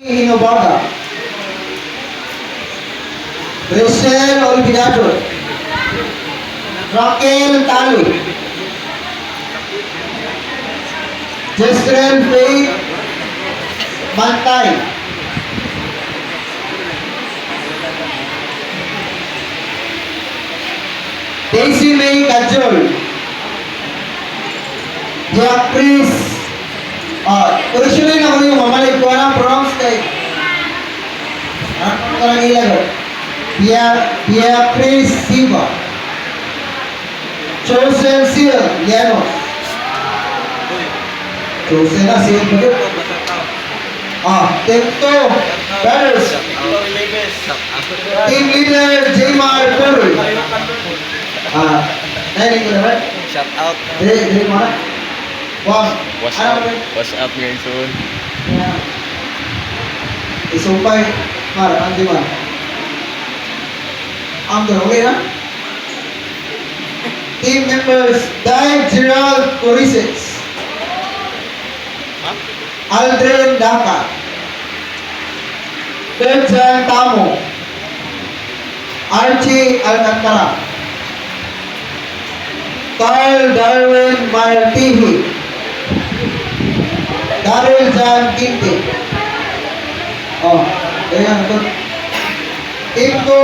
Hinobaga, Rachel Olvidado, Raquel Talu, Jezreel Faith Bantay, Daisy May Kajol, Jacques. Originally na ko yung mamalik ko na pronounce kay ano ko lang ilago Chris Siva, Chosen Seal Llanos, Chosen na Seal Team 2 Brothers, Team Leader Jaymar Puri. Nainig ko naman. Shout out. Dili mo na. What's up ngayon soon? Isumpay, Mara, nanti man. Okay na? Team members, Dave Gerald Corisets, Aldrin Daka, Berjan Tamo, Archie Alcantara, Kyle Darwin Martihi, Daryl Jan Kinti. Ayan. Team 2